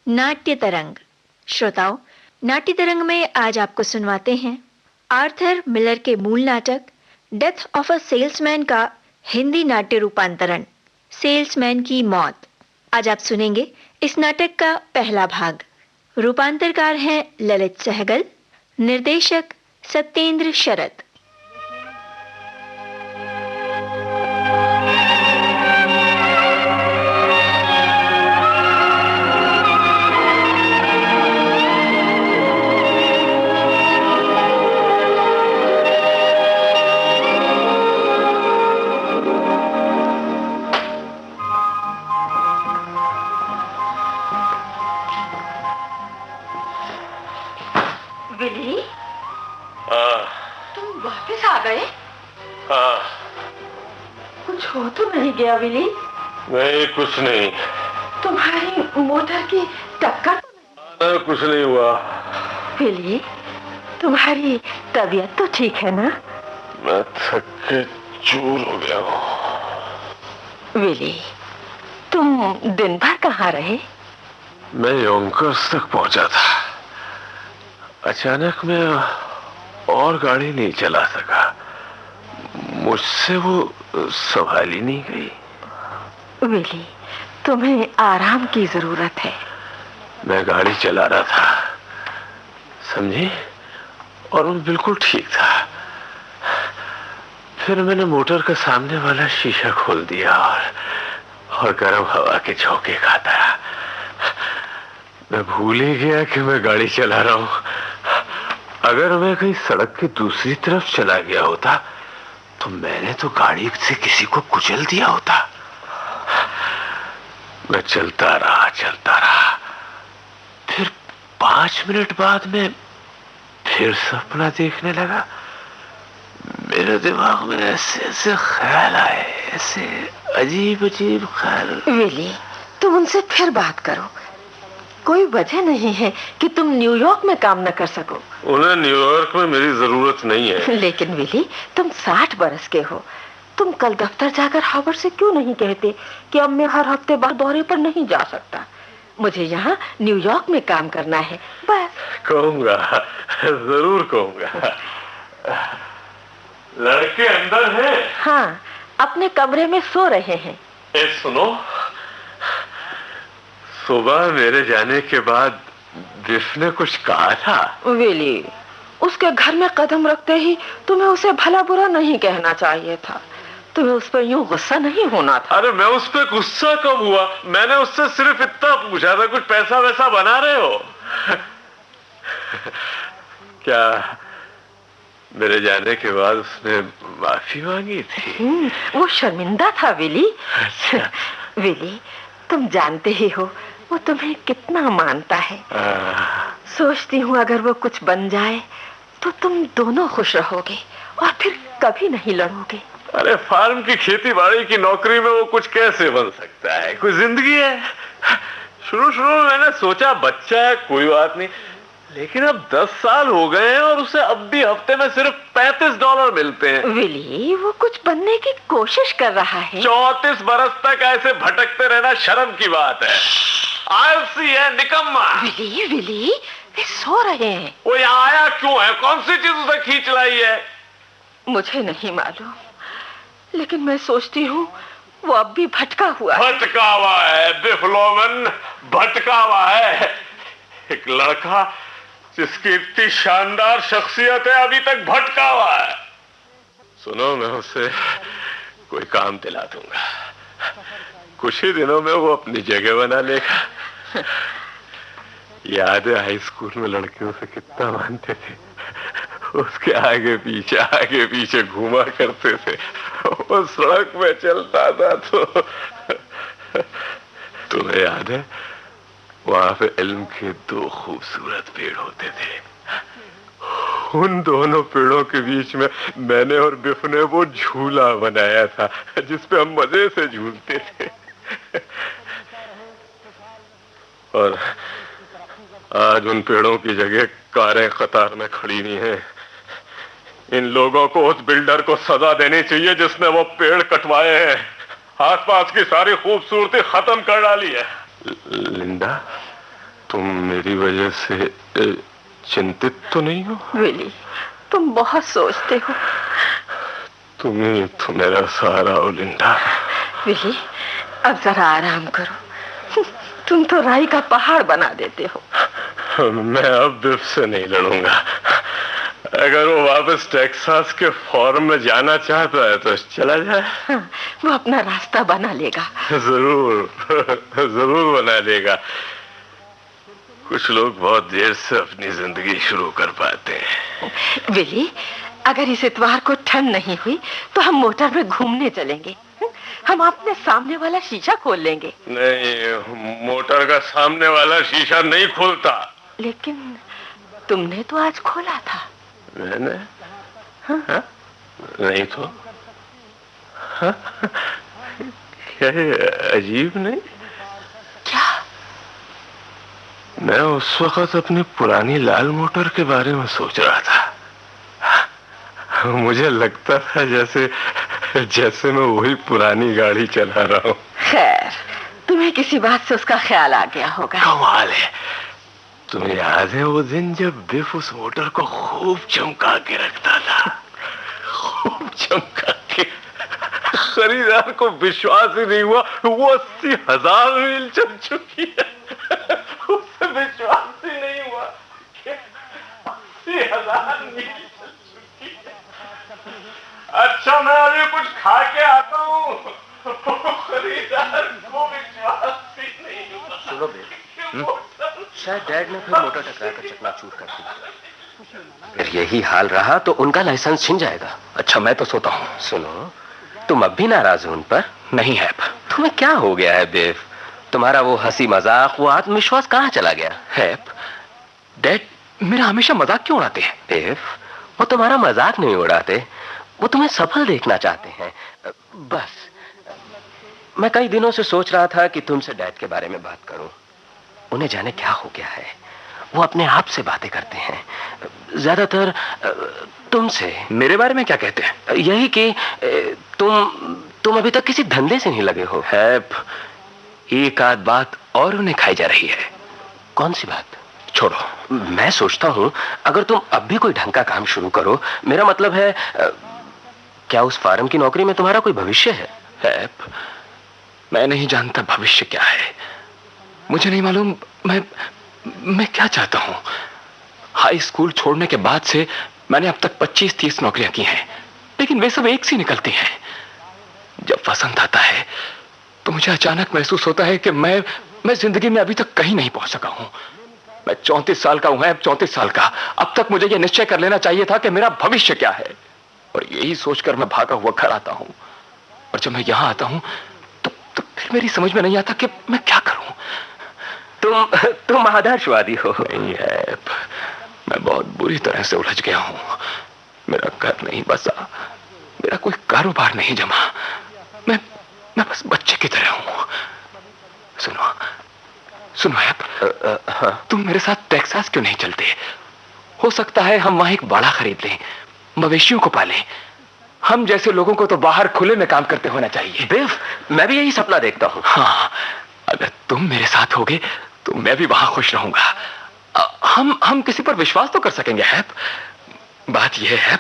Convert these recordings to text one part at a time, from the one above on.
नाट्य तरंग। श्रोताओं, नाट्य तरंग में आज आपको सुनवाते हैं आर्थर मिलर के मूल नाटक डेथ ऑफ अ सेल्समैन का हिंदी नाट्य रूपांतरण सेल्समैन की मौत। आज आप सुनेंगे इस नाटक का पहला भाग। रूपांतरकार हैं ललित सहगल, निर्देशक सत्येंद्र शरद। विली, तुम वापस आ गए? हाँ। कुछ हो तो नहीं गया विली? नहीं, कुछ नहीं। तुम्हारी मोटर की टक्कर तो नहीं? कुछ नहीं हुआ। विली, तुम्हारी तबीयत तो ठीक है ना? मैं थक के चूर हो गया हूँ। विली, तुम दिन भर कहाँ रहे? मैं योंकर्स तक पहुंचा था। अचानक मैं और गाड़ी नहीं चला सका। मुझसे वो संभाली नहीं गई। विली, तुम्हें आराम की जरूरत है। मैं गाड़ी चला रहा था, समझी, और मैं बिल्कुल ठीक था। फिर मैंने मोटर का सामने वाला शीशा खोल दिया और गर्म हवा के झोंके खाता रहा। मैं भूल ही गया कि मैं गाड़ी चला रहा हूं। अगर मैं कहीं सड़क के दूसरी तरफ चला गया होता तो मैंने तो गाड़ी से किसी को कुचल दिया होता। मैं चलता रहा। फिर 5 मिनट बाद में फिर सपना देखने लगा। मेरे दिमाग में ऐसे ख्याल आए, ऐसे अजीब ख्याल। विली, तुम उनसे फिर बात करो। कोई वजह नहीं है कि तुम न्यूयॉर्क में काम न कर सको। उन्हें न्यूयॉर्क में मेरी जरूरत नहीं है। लेकिन विली, तुम 60 बरस के हो। तुम कल दफ्तर जाकर हावर्ड से क्यों नहीं कहते कि अब मैं हर हफ्ते बाद दौरे पर नहीं जा सकता? मुझे यहाँ न्यूयॉर्क में काम करना है, बस। कहूँगा, जरूर कहूँगा। लड़के अंदर हैं? हाँ, अपने कमरे में सो रहे हैं। सुनो, सुबह मेरे जाने के बाद बिफ ने कुछ कहा था। विली, उसके घर में कदम रखते ही तुम्हें उसे भला बुरा नहीं कहना चाहिए था। तुम्हें उस पर यूं गुस्सा नहीं होना था। अरे मैं उस पर गुस्सा कब हुआ? मैंने उससे सिर्फ इतना पूछा था, कुछ पैसा वैसा बना रहे हो? क्या मेरे जाने के बाद उसने माफी मांगी थी? वो शर्मिंदा था विली। अच्छा। विली, तुम जानते ही हो वो तुम्हें कितना मानता है। सोचती हूँ अगर वो कुछ बन जाए तो तुम दोनों खुश रहोगे और फिर कभी नहीं लड़ोगे। अरे फार्म की खेती बाड़ी की नौकरी में वो कुछ कैसे बन सकता है? कोई जिंदगी है? शुरू में मैंने सोचा बच्चा है, कोई बात नहीं, लेकिन अब 10 साल हो गए हैं और उसे अब भी हफ्ते में सिर्फ $35 मिलते हैं। विली, वो कुछ बनने की कोशिश कर रहा है। 34 बरस तक ऐसे भटकते रहना शर्म की बात है। आलसी है, निकम्मा। विली, वे सो रहे हैं। वो यहाँ आया क्यों है? कौन सी चीज उसे खींच लाई है? मुझे नहीं मालूम, लेकिन मैं सोचती हूँ वो अब भी भटका हुआ है। बिफ लोमन भटका हुआ है। एक लड़का जिसकी इतनी शानदार शख्सियत है अभी तक भटका हुआ है। सुनो, मैं उसे कोई काम दिला दूंगा। कुछ ही दिनों में वो अपनी जगह बना लेगा। याद है हाई स्कूल में लड़कियों से कितना मानते थे? उसके आगे पीछे घूमा करते थे। वो सड़क में चलता था तो तुम्हें याद है वहां पे इल्म के 2 खूबसूरत पेड़ होते थे। उन दोनों पेड़ों के बीच में मैंने और बिफ ने वो झूला बनाया था जिसपे हम मजे से झूलते थे। और आज उन पेड़ों की जगह कारें कतार में खड़ी नहीं है। इन लोगों को उस बिल्डर को सजा देनी चाहिए जिसने वो पेड़ कटवाए हैं। आसपास की सारी खूबसूरती खत्म कर डाली है। लिंडा, तुम मेरी वजह से चिंतित तो नहीं हो? विली, तुम बहुत सोचते हो। तुम ही तो मेरा सहारा हो लिंडा। विली, अब जरा आराम करो। तुम तो राई का पहाड़ बना देते हो। मैं अब बिफ से नहीं लड़ूंगा। अगर वो वापस टेक्सास के फॉर्म में जाना चाहता है तो चला जाए। हाँ, वो अपना रास्ता बना लेगा। जरूर जरूर बना लेगा। कुछ लोग बहुत देर से अपनी जिंदगी शुरू कर पाते हैं। विली, अगर इस इतवार को ठंड नहीं हुई तो हम मोटर में घूमने चलेंगे। हम अपने सामने वाला शीशा खोल लेंगे। नहीं, मोटर का सामने वाला शीशा नहीं खुलता। लेकिन तुमने तो आज खोला था। मैंने? हाँ? नहीं तो? हाँ? क्या अजीब नहीं? क्या? मैं उस वक्त अपनी पुरानी लाल मोटर के बारे में सोच रहा था। मुझे लगता था जैसे मैं वही पुरानी गाड़ी चला रहा हूँ। खैर, तुम्हें किसी बात से उसका ख्याल आ गया होगा। कमाल है। तुम्हें याद है वो दिन जब बिफ उस मोटर को खूब चमका के रखता था? खूब चमका के खरीदार को विश्वास ही नहीं हुआ वो 80,000 मील चल चुकी है। उसे विश्वास ही नहीं हुआ कि 80,000 मील चल चुकी है। अच्छा, मैं अभी कुछ खा के आता हूँ। खरीदार को विश्वास ही नहीं हुआ। सुनो बेटा, शायद डैड ने फिर मोटर टकरा कर चकनाचूर कर दी। फिर यही हाल रहा तो उनका लाइसेंस छिन जाएगा। अच्छा, मैं तो सोता हूँ। सुनो, तुम अब भी नाराज हो उन पर? नहीं है। तुम्हें क्या हो गया है बेफ? तुम्हारा वो हंसी मजाक, वो आत्मविश्वास कहाँ चला गया है? डैड मेरा हमेशा मजाक क्यों उड़ाते हैं? बेफ, वो तुम्हारा मजाक नहीं उड़ाते, वो तुम्हें सफल देखना चाहते हैं। बस मैं कई दिनों से सोच रहा था कि तुमसे डैड के बारे में बात करूं। उन्हें जाने क्या हो गया है। वो अपने आप से बातें करते हैं, ज्यादातर तुमसे। मेरे बारे में क्या कहते हैं? यही कि तुम अभी तक किसी धंधे से नहीं लगे हो। हैप, एक आध बात और उन्हें खाई जा रही है। कौन सी बात? छोड़ो। मैं सोचता हूं अगर तुम अब भी कोई ढंग का काम शुरू करो, मेरा मतलब है क्या उस फार्म की नौकरी में तुम्हारा कोई भविष्य है? हैप, मैं नहीं जानता भविष्य क्या है। मुझे नहीं मालूम मैं क्या चाहता हूं। हाई स्कूल छोड़ने के बाद से मैंने अब तक 25-30 नौकरियां की हैं, लेकिन वे सब एक सी निकलती हैं। जब वसंत आता है तो मुझे अचानक महसूस होता है कि मैं जिंदगी में अभी तक कहीं नहीं पहुंच सका हूं। मैं 34 साल का हूं, 34 साल का। अब तक मुझे यह निश्चय कर लेना चाहिए था कि मेरा भविष्य क्या है, और यही सोचकर मैं भागा हुआ घर आता हूं। और जब मैं यहां आता हूं तो फिर मेरी समझ में नहीं आता कि मैं क्या करूं। तुम आदर्शवादी हो। नहीं है, मैं बहुत बुरी तरह से उलझ गया हूं। मेरा घर नहीं बसा, मेरा कोई कारोबार नहीं जमा। मैं बस बच्चे की तरह हूं। सुनो है, तुम मेरे साथ टेक्सास क्यों नहीं चलते? हो सकता है हम वहां एक बाड़ा खरीद लें, मवेशियों को पालें। हम जैसे लोगों को तो बाहर खुले में काम करते होना चाहिए। बिफ, मैं भी यही सपना देखता हूं। हाँ, अगर तुम मेरे साथ होगे तो मैं भी वहां खुश रहूंगा। हम किसी पर विश्वास तो कर सकेंगे है। बात यह है,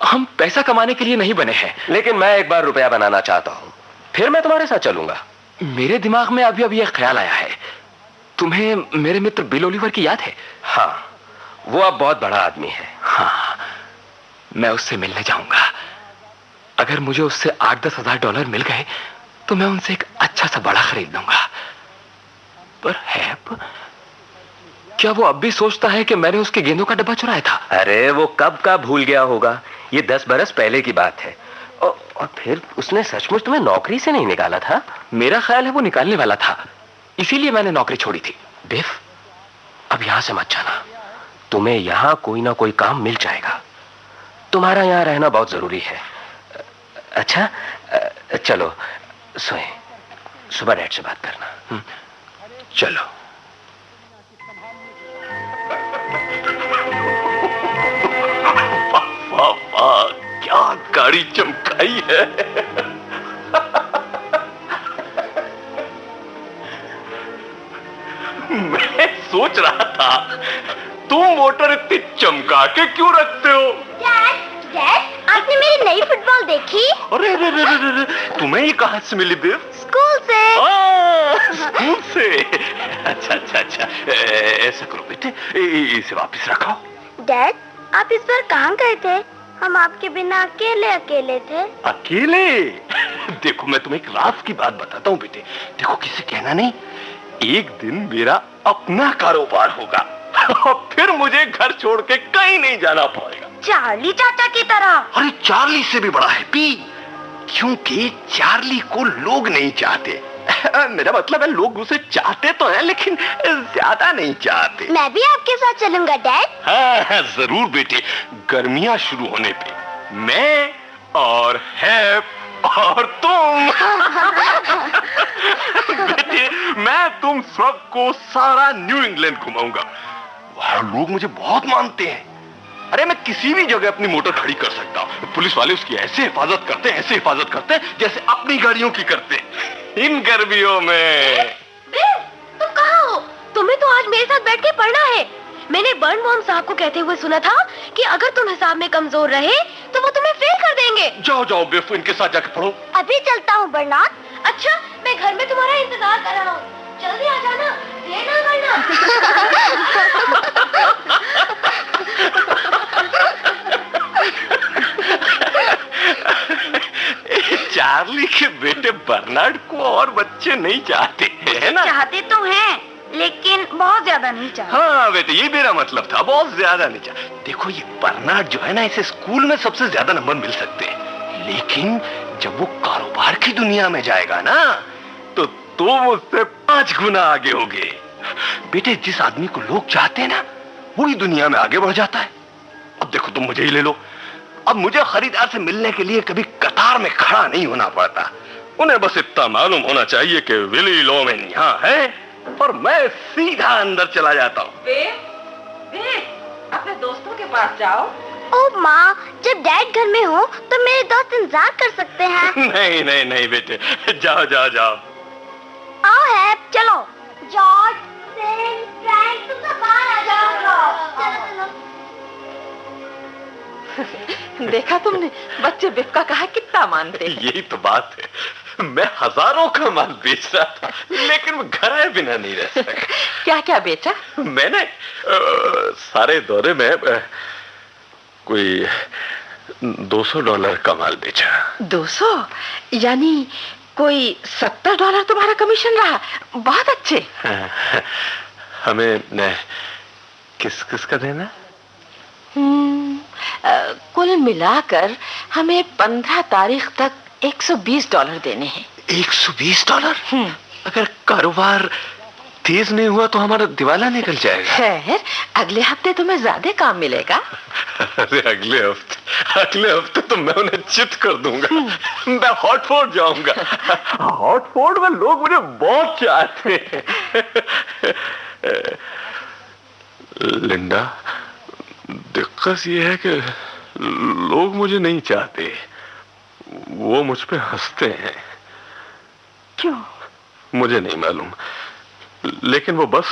हम पैसा कमाने के लिए नहीं बने हैं। लेकिन मैं एक बार रुपया बनाना चाहता हूं, फिर मैं तुम्हारे साथ चलूंगा। मेरे दिमाग में अभी यह ख्याल आया है। तुम्हें मेरे मित्र बिल ओलिवर की याद है? हाँ, वो अब बहुत बड़ा आदमी है। हाँ, मैं उससे मिलने जाऊंगा। अगर मुझे उससे 8-10 हजार डॉलर मिल गए तो मैं उनसे एक अच्छा सा बड़ा खरीद लूंगा। पर हैप, क्या वो अब भी सोचता है कि मैंने उसके गेंदों का डब्बा चुराया था? अरे वो कब का भूल गया होगा। ये 10 बरस पहले की बात है। और फिर उसने सचमुच तुम्हें नौकरी से नहीं निकाला था? मेरा ख्याल है वो निकालने वाला था, इसीलिए मैंने नौकरी छोड़ी थी। बिफ, अब यहां से मत जाना। तुम्हें यहां कोई ना कोई काम मिल जाएगा। तुम्हारा यहां रहना बहुत जरूरी है। अच्छा, चलो सोए, सुबह डैड से बात करना। चलो। वाह, क्या गाड़ी चमकाई है। मैं सोच रहा था तुम मोटर इतनी चमका के क्यों रखते हो? डैड, आपने मेरी नई फुटबॉल देखी? अरे तुम्हें ये कहाँ से मिली बेब? स्कूल से। स्कूल से? अच्छा। ऐसा करो बेटे, इसे वापस रखो। डैड, आप इस बार कहाँ गए थे? हम आपके बिना अकेले थे। अकेले? देखो मैं तुम्हें एक राज की बात बताता हूँ बेटे। देखो किसी कहना नहीं, एक दिन मेरा अपना कारोबार होगा और फिर मुझे घर छोड़ के कहीं नहीं जाना पड़ेगा। चार्ली चाचा की तरह? अरे चार्ली से भी बड़ा हैप्पी, क्योंकि चार्ली को लोग नहीं चाहते। मेरा मतलब है लोग उसे चाहते तो हैं लेकिन ज्यादा नहीं चाहते। मैं भी आपके साथ चलूंगा डैड। हाँ जरूर बेटे, गर्मियां शुरू होने पे मैं और हैप और तुम बेटे मैं तुम सबको सारा न्यू इंग्लैंड घुमाऊंगा। वहां लोग मुझे बहुत मानते हैं। अरे मैं किसी भी जगह अपनी मोटर खड़ी कर सकता हूँ। पुलिस वाले उसकी ऐसे हिफाजत करते हैं जैसे अपनी गाड़ियों की करते हैं। इन गर्मियों में। तुम कहाँ हो? तुम्हें तो आज मेरे साथ बैठ के पढ़ना है। मैंने बर्नबाउम साहब को कहते हुए सुना था कि अगर तुम हिसाब में कमजोर रहे तो वो तुम्हें फेल कर देंगे। जाओ बेफू, इनके साथ जाके पढ़ो। अभी चलता हूँ बर्नार्ड। अच्छा, मैं घर में तुम्हारा इंतजार कर रहा हूँ। जल्दी आ जाना, देर ना चार्ली के बेटे बर्नार्ड को और बच्चे नहीं चाहते है ना? चाहते तो हैं, लेकिन बहुत ज्यादा नहीं चाहते। हाँ बेटे, ये मेरा मतलब था, बहुत ज्यादा नहीं चाहते। देखो ये बर्नार्ड जो है ना, इसे स्कूल में सबसे ज्यादा नंबर मिल सकते हैं, लेकिन जब वो कारोबार की दुनिया में जाएगा ना तो तुम उससे 5 गुना आगे होगे। बेटे जिस आदमी को लोग चाहते हैं ना, वही दुनिया में आगे बढ़ जाता है। अब देखो तुम मुझे ही ले लो। अब मुझे खरीदार से मिलने के लिए कभी कतार में खड़ा नहीं होना पड़ता। उन्हें बस इतना मालूम होना चाहिए कि विली लोमैन यहाँ है और मैं सीधा अंदर चला जाता हूँ। अपने दोस्तों के पास जाओ। ओ माँ, जब डैड घर में हो तो मेरे दोस्त इंतजार कर सकते हैं। नहीं बेटे, जाओ। आओ हैप, चलो। जॉर्ज, सेम, फ्रैंक, तुम सब बाहर आ जाओ। चलो। देखा तुमने, बच्चे बिफ का कहा कितना मानते हैं। यही तो बात है, मैं हजारों का माल बेच रहा था लेकिन मैं घर आए बिना नहीं रह सका। क्या बेचा? मैंने सारे दौरे में कोई $200 का माल बेचा। 200? यानी कोई $70 तुम्हारा कमीशन रहा। बहुत अच्छे। हमें किस का देना? कुल मिलाकर हमें 15 तारीख तक $120 देने हैं। $120? अगर कारोबार तेज नहीं हुआ तो हमारा दिवाला निकल जाएगा। खैर, अगले हफ्ते तुम्हें ज्यादा काम मिलेगा। अरे अगले हफ्ते तो मैं उन्हें चित कर दूंगा। मैं हॉटफोर्ड जाऊंगा। हॉटफोर्ड में लोग मुझे बहुत चाहते हैं। लिंडा, दिक्कत ये है कि लोग मुझे नहीं चाहते, वो मुझ पे हंसते हैं। क्यों? मुझे नहीं मालूम, लेकिन वो बस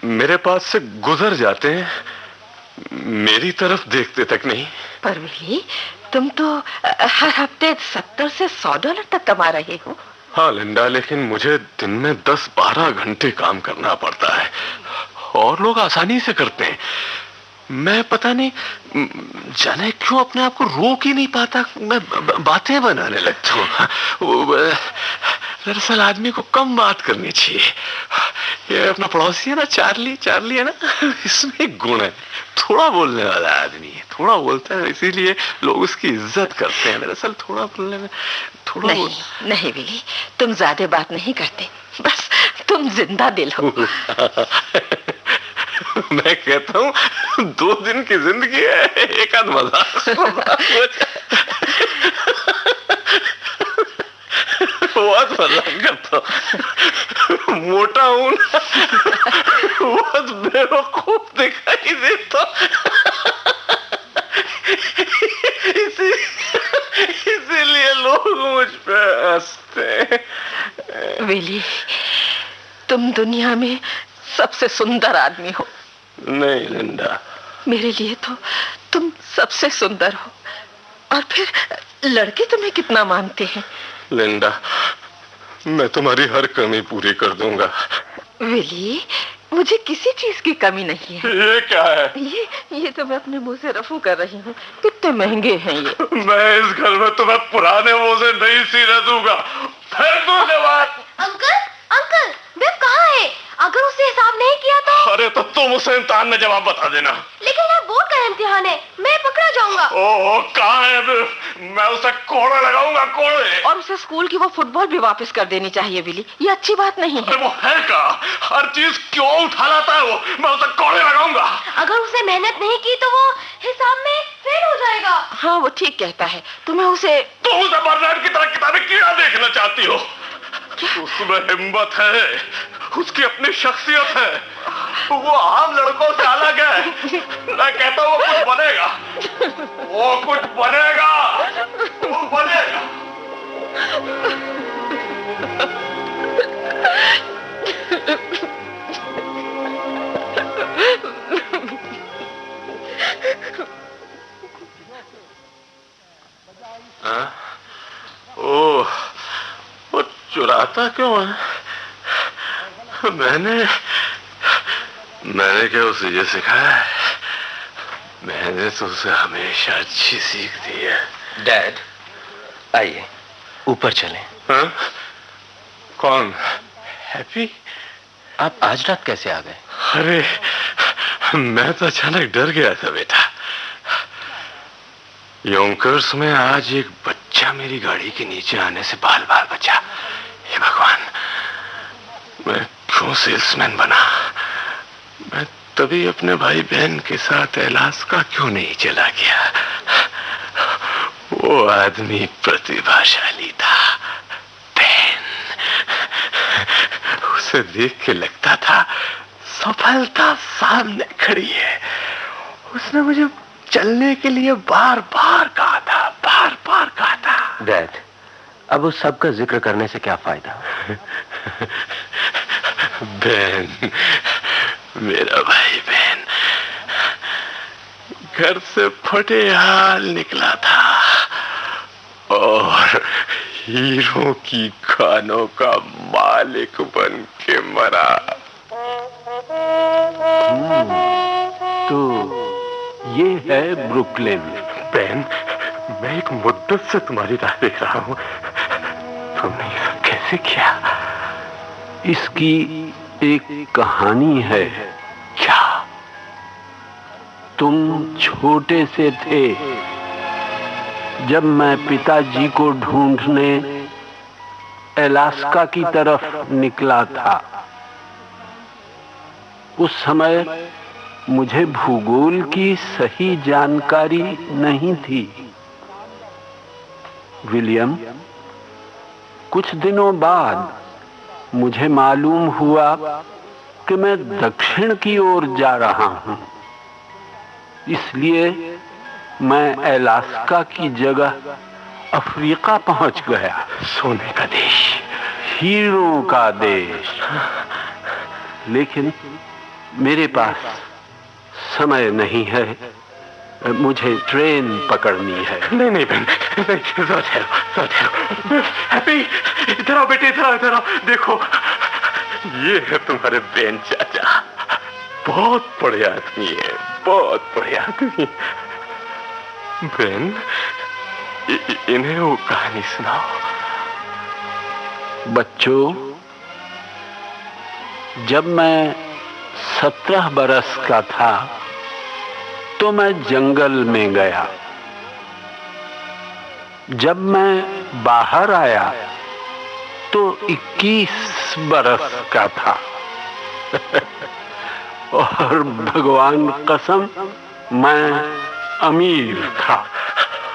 मेरे पास से गुजर जाते हैं, मेरी तरफ देखते तक नहीं। पर विली, तुम तो हर हफ्ते $70 से $100 तक कमा रहे हो। हाँ लिंडा, लेकिन मुझे दिन में 10-12 घंटे काम करना पड़ता है और लोग आसानी से करते हैं। मैं पता नहीं जाने क्यों अपने आप को रोक ही नहीं पाता, मैं बातें बनाने लगता हूँ। दरअसल आदमी को कम बात करनी चाहिए। ये अपना पड़ोसी है ना, चार्ली है ना, इसमें एक गुण है, थोड़ा बोलने वाला आदमी है, थोड़ा बोलता है, इसीलिए लोग उसकी इज्जत करते हैं। दरअसल थोड़ा बोलने में थोड़ा नहीं विली, तुम ज्यादा बात नहीं करते, बस तुम जिंदा दिल हो। मैं कहता हूँ 2 दिन की जिंदगी है, एक आध मजाक बहुत मजाक करता हूँ, मोटा हूँ, बहुत बेवकूफ दिखाई देता, इसीलिए लोग मुझ पे हंसते। विली, तुम दुनिया में सबसे सुंदर आदमी हो। नहीं लिंडा, मेरे लिए तो तुम सबसे सुंदर हो। और फिर लड़के तुम्हें कितना मानते हैं। लिंडा, मैं तुम्हारी हर कमी पूरी कर दूंगा। विली, मुझे किसी चीज की कमी नहीं है। ये क्या है? ये तो मैं अपने मुंह से रफू कर रही हूँ। कितने महंगे हैं ये। मैं इस घर में तुम्हें पुराने मुंह से नहीं सीने दूंगा। फिर दूसरे बात। अंकल, अंकल, बेब कहाँ है? अगर उसने हिसाब नहीं किया तो? अरे तो तुम उसे इम्तिहान में जवाब बता देना। लेकिन यार बोर्ड का इम्तिहान है, मैं पकड़ा जाऊंगा। ओह, कहाँ है बिल? मैं उसे कोड़े लगाऊंगा, कोड़े। और उसे स्कूल की वो फुटबॉल भी वापस कर देनी चाहिए विली। ये अच्छी बात नहीं है। वो है क्या? हर चीज क्यों उठा लाता है वो? मैं उसे कोड़े लगाऊंगा। अगर उसने मेहनत नहीं की तो वो हिसाब में फेल हो जाएगा। हाँ, वो ठीक कहता है। तुम उसे बर्नार्ड की तरह किताबें क्यों देखना चाहती हो? उसमें हिम्मत है, उसकी अपनी शख्सियत है। वो आम लड़कों से अलग है। मैं कहता हूँ वो कुछ बनेगा, वो कुछ बनेगा, वो बनेगा। ओह, वो चुराता क्यों है? मैंने क्या उसे ये सिखाया है? मैंने तो उसे हमेशा अच्छी सीख दी है। डैड, आइए ऊपर चलें। हाँ? कौन? हैप्पी? आप आज रात कैसे आ गए? अरे, मैं तो अचानक डर गया था बेटा। योंकर्स में आज एक बच्चा मेरी गाड़ी के नीचे आने से बाल बाल बचा। हे भगवान, मैं क्यों सेल्समैन बना? मैं तभी अपने भाई बहन के साथ अलास्का क्यों नहीं चला गया? वो आदमी प्रतिभाशाली था। बहन, उसे देख के लगता था सफलता सामने खड़ी है। उसने मुझे चलने के लिए बार बार कहा था। डैड, अब उस सब का जिक्र करने से क्या फायदा? बहन, मेरा भाई बहन घर से फटे हाल निकला था और हीरो की खानों का मालिक बन के मरा। तो ये है ब्रुकलिन। बहन, मैं एक मुद्दत से तुम्हारी राह देख रहा हूँ। तुमने ये सब कैसे किया? इसकी एक कहानी है। क्या? तुम छोटे से थे जब मैं पिताजी को ढूंढने अलास्का की तरफ निकला था। उस समय मुझे भूगोल की सही जानकारी नहीं थी। विलियम, कुछ दिनों बाद मुझे मालूम हुआ कि मैं दक्षिण की ओर जा रहा हूं। इसलिए मैं अलास्का की जगह अफ्रीका पहुंच गया। सोने का देश, हीरों का देश। लेकिन मेरे पास समय नहीं है। मुझे ट्रेन पकड़नी है। नहीं बहन, हैप्पी, इधर आओ बेटे, इधर आओ। देखो, ये है तुम्हारे बहन चाचा। बहुत बड़े आदमी है, बहुत बड़े आदमी। बहन, इन्हें वो कहानी सुनाओ। बच्चों, जब मैं 17 बरस का था तो मैं जंगल में गया। जब मैं बाहर आया तो 21 बरस का था। और भगवान कसम, मैं अमीर था।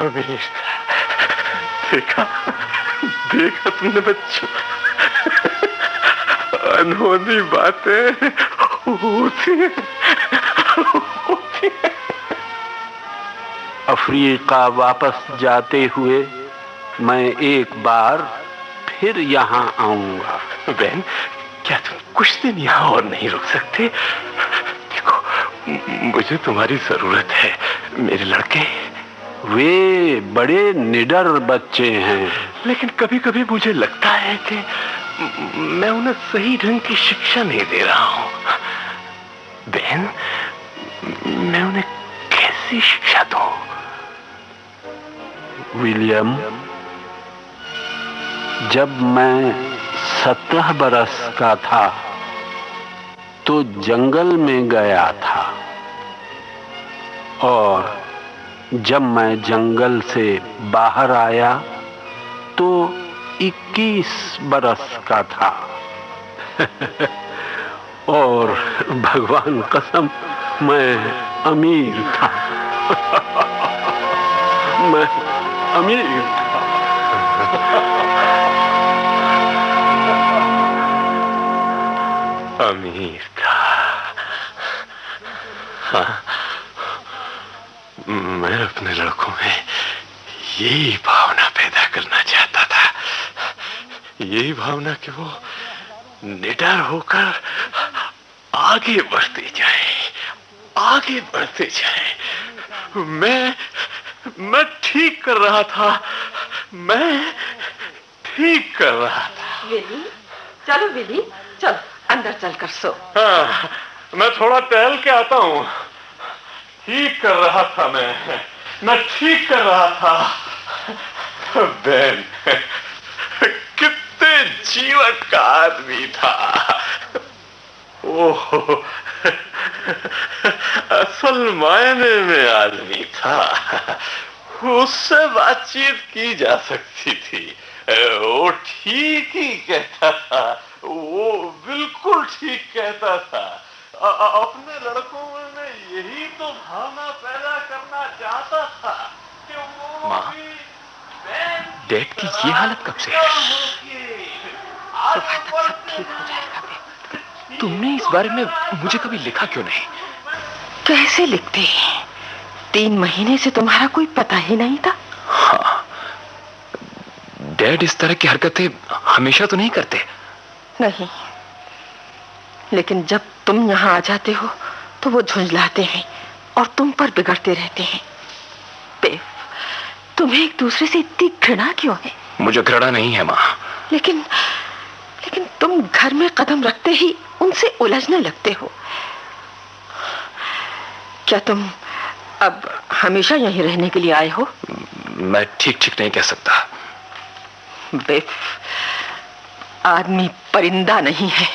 अमीर? देखा तुमने बच्चों, अनहोनी बातें होती हैं। अफ्रीका वापस जाते हुए मैं एक बार फिर यहाँ आऊंगा। बहन, क्या तुम कुछ दिन यहाँ और नहीं रुक सकते? देखो, मुझे तुम्हारी जरूरत है मेरे लड़के। वे बड़े निडर बच्चे हैं, लेकिन कभी कभी मुझे लगता है कि मैं उन्हें सही ढंग की शिक्षा नहीं दे रहा हूं। बहन, मैं उन्हें कैसी शिक्षा दूं? विलियम, जब मैं 17 बरस का था तो जंगल में गया था, और जब मैं जंगल से बाहर आया तो 21 बरस का था। और भगवान कसम, मैं अमीर था। मैं अमीर था। अमीर था। हाँ, मैं अपने लड़कों में यही भावना पैदा करना चाहता था, यही भावना कि वो निडर होकर आगे बढ़ते जाए, आगे बढ़ते जाए। मैं ठीक कर रहा था, मैं ठीक कर रहा था। विली, चलो विली, चलो अंदर चलकर सो। हाँ, मैं थोड़ा टहल के आता हूँ। ठीक कर रहा था मैं ठीक कर रहा था। बहन, कितने जीवन का आदमी था। ओह, असल मायने में आदमी था। उससे बातचीत की जा सकती थी। वो ठीक ही कहता था, वो बिल्कुल ठीक कहता था। अपने लड़कों में यही तो भावना पैदा करना चाहता था कि वो माँ, डैड की ये हालत कब से है? सुबह तक सब ठीक हो जाएगा बेटा। तुमने इस बारे में मुझे कभी लिखा क्यों नहीं? कैसे लिखते हैं? 3 महीने से तुम्हारा कोई पता ही नहीं था। हाँ, डैड इस तरह की हरकतें हमेशा तो नहीं करते। नहीं, लेकिन जब तुम यहाँ आ जाते हो तो वो झुंझलाते हैं और तुम पर बिगड़ते रहते हैं। बेव, तुम्हें एक दूसरे से इतनी घृणा क्यों है? मुझे घृणा नहीं है माँ। लेकिन तुम घर में कदम रखते ही उनसे उलझने लगते हो। क्या तुम अब हमेशा यहीं रहने के लिए आए हो? मैं ठीक नहीं कह सकता। बेव, आदमी परिंदा नहीं है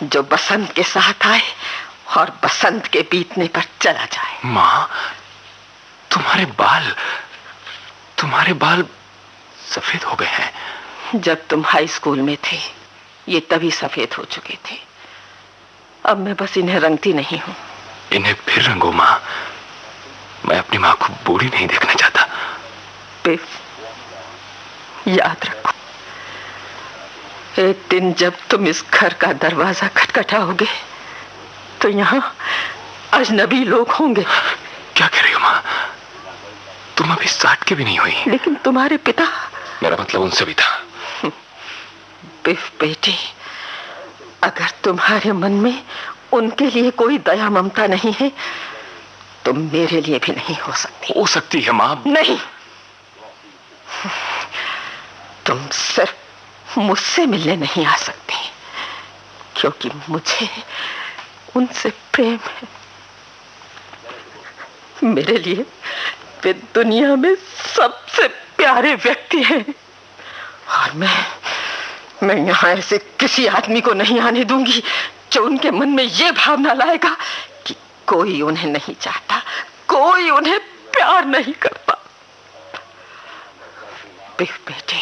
जो बसंत के साथ आए और बसंत के बीतने पर चला जाए। माँ, तुम्हारे बाल सफेद हो गए हैं। जब तुम हाई स्कूल में थे ये तभी सफेद हो चुके थे। अब मैं बस इन्हें रंगती नहीं हूँ। इन्हें फिर रंगो माँ। मैं अपनी माँ को बूढ़ी नहीं देखना चाहता। बेव, याद रखो, एक दिन जब तुम इस घर का दरवाजा खटखटाओगे तो यहाँ अजनबी लोग होंगे। क्या कह रही हो माँ? तुम अभी 60 की भी नहीं हुई। लेकिन तुम्हारे पिता। मेरा मतलब उनसे भी था। बिफ बेटी, अगर तुम्हारे मन में उनके लिए कोई दया ममता नहीं है तो मेरे लिए भी नहीं हो सकती। हो सकती है माँ। नहीं, तुम सिर्फ मुझसे मिलने नहीं आ सकते क्योंकि मुझे उनसे प्रेम है। मेरे लिए वे दुनिया में सबसे प्यारे व्यक्ति हैं और मैं यहाँ ऐसे किसी आदमी को नहीं आने दूंगी जो उनके मन में ये भावना लाएगा कि कोई उन्हें नहीं चाहता, कोई उन्हें प्यार नहीं करता। बेटे,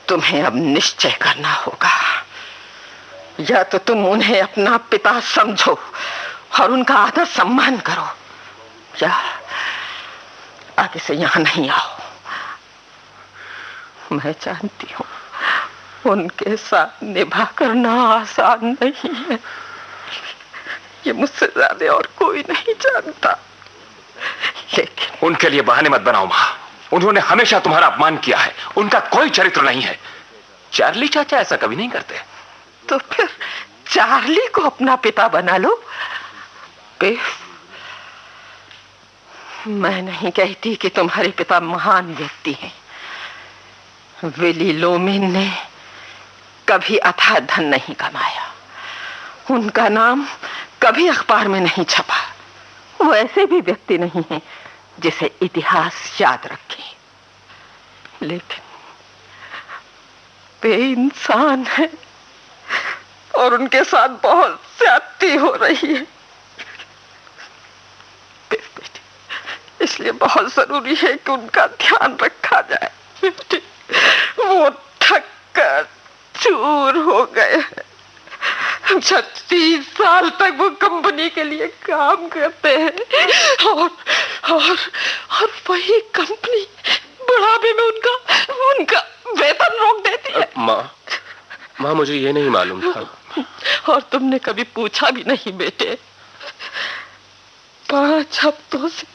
तुम्हें अब निश्चय करना होगा। या तो तुम उन्हें अपना पिता समझो और उनका आदर सम्मान करो, या आगे से यहां नहीं आओ। मैं जानती हूं उनके साथ निभा करना आसान नहीं है, ये मुझसे ज्यादा और कोई नहीं जानता। लेकिन उनके लिए बहाने मत बनाओ माँ। उन्होंने हमेशा तुम्हारा अपमान किया है। उनका कोई चरित्र नहीं है। चार्ली चाचा ऐसा कभी नहीं करते। तो फिर चार्ली को अपना पिता बना लो। बिफ, मैं नहीं कहती कि तुम्हारे पिता महान व्यक्ति हैं। विली लोमेन ने कभी अथाह धन नहीं कमाया, उनका नाम कभी अखबार में नहीं छपा। वो ऐसे भी व्यक्ति नहीं है जिसे इतिहास याद रखे, लेकिन वे इंसान है और उनके साथ बहुत ज्यादती हो रही है। इसलिए बहुत जरूरी है कि उनका ध्यान रखा जाए। वो थक कर चूर हो गए हैं। 36 साल तक वो कंपनी के लिए काम करते हैं और वही कंपनी बुढ़ापे में उनका वेतन रोक देती है। माँ मुझे ये नहीं मालूम था। और तुमने कभी पूछा भी नहीं बेटे। 5 हफ्तों से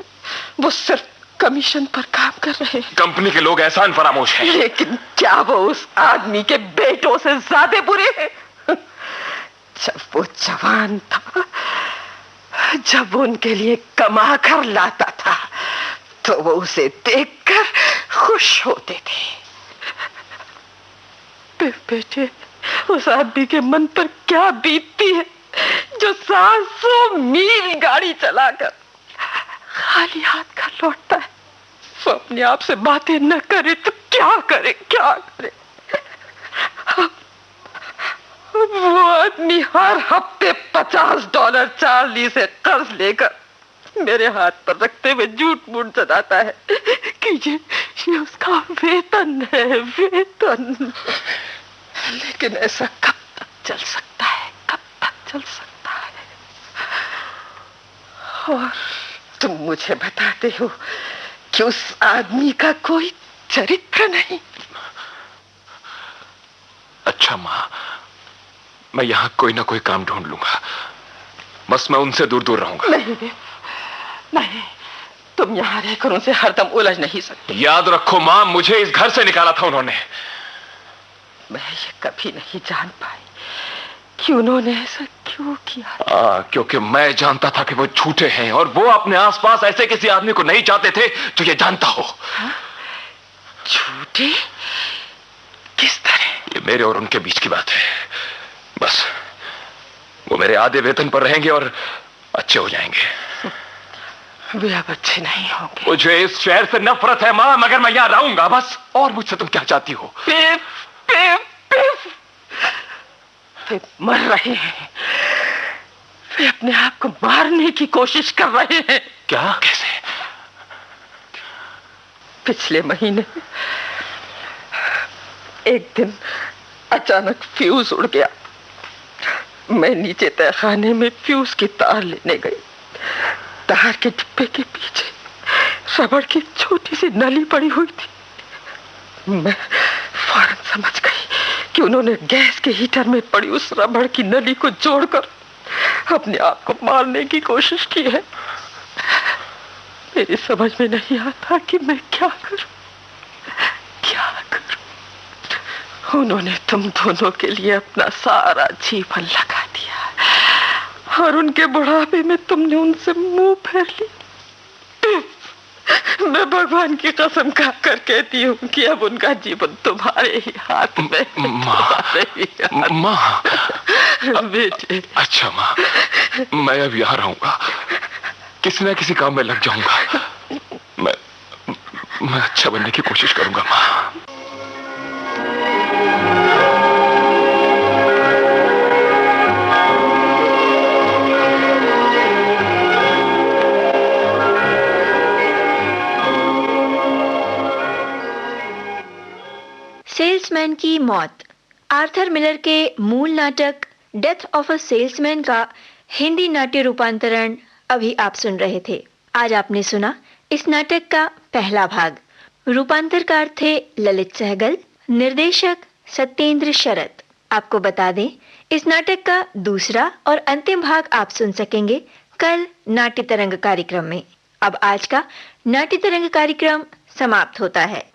वो सिर्फ कमीशन पर काम कर रहे हैं। कंपनी के लोग एहसान फरामोश हैं। लेकिन क्या वो उस आदमी के बेटों से ज्यादा बुरे हैं? जब वो जवान था, जब वो उनके लिए कमा कर लाता था, तो वो उसे देखकर खुश होते थे। बेटे, उस आदमी के मन पर क्या बीतती है जो 700 मील गाड़ी चलाकर खाली हाथ घर लौटता है। वो अपने आप से बातें न करे तो क्या करे? वो आदमी हर हफ्ते $50 चार्ली से कर्ज लेकर मेरे हाथ पर रखते हुए झूठ मूठ चलाता है कि ये उसका वेतन है, वेतन। लेकिन ऐसा कब तक चल सकता है? और तुम मुझे बताते हो कि उस आदमी का कोई चरित्र नहीं। अच्छा माँ, मैं यहाँ कोई ना कोई काम ढूंढ लूंगा, बस मैं उनसे दूर दूर रहूंगा। नहीं, तुम यहाँ रहकर उनसे हरदम उलझ नहीं सकते। याद रखो माँ, मुझे इस घर से निकाला था उन्होंने। मैं ये कभी नहीं जान पाई कि उन्होंने ऐसा क्यों किया। क्योंकि मैं जानता था कि वो झूठे हैं और वो अपने आसपास ऐसे किसी आदमी को नहीं चाहते थे जो ये जानता हो। झूठे? किस तरह? ये मेरे और उनके बीच की बात है। बस वो मेरे आधे वेतन पर रहेंगे और अच्छे हो जाएंगे। वे अब अच्छे नहीं होंगे। मुझे इस शहर से नफरत है माँ, मगर मैं यहाँ रहूंगा बस। और मुझसे तुम क्या चाहती हो? वे मर रहे हैं। वे अपने आप को मारने की कोशिश कर रहे हैं। क्या? कैसे? पिछले महीने एक दिन अचानक फ्यूज उड़ गया। मैं नीचे तहखाने में फ्यूज की तार लेने गई। तार के डिब्बे के पीछे रबड़ की छोटी सी नली पड़ी हुई थी। मैं फौरन समझ गई कि उन्होंने गैस के हीटर में पड़ी उस रबड़ की नली को जोड़कर अपने आप को मारने की कोशिश की है। मेरी समझ में नहीं आता कि मैं क्या करूं। उन्होंने तुम दोनों के लिए अपना सारा जीवन लगा दिया और उनके बुढ़ापे में तुमने उनसे मुंह फेर ली। मैं भगवान की कसम खाकर कहती हूँ कि अब उनका जीवन तुम्हारे ही हाथ में। माँ, बेटे। अच्छा माँ, मैं अब यहाँ रहूंगा, किसी न किसी काम में लग जाऊंगा। मैं अच्छा बनने की कोशिश करूंगा माँ। सेल्समैन की मौत, आर्थर मिलर के मूल नाटक डेथ ऑफ अ सेल्समैन का हिंदी नाट्य रूपांतरण अभी आप सुन रहे थे। आज आपने सुना इस नाटक का पहला भाग। रूपांतरकार थे ललित सहगल, निर्देशक सत्येंद्र शरत। आपको बता दें, इस नाटक का दूसरा और अंतिम भाग आप सुन सकेंगे कल नाट्य तरंग कार्यक्रम में। अब आज का नाट्य तरंग कार्यक्रम समाप्त होता है।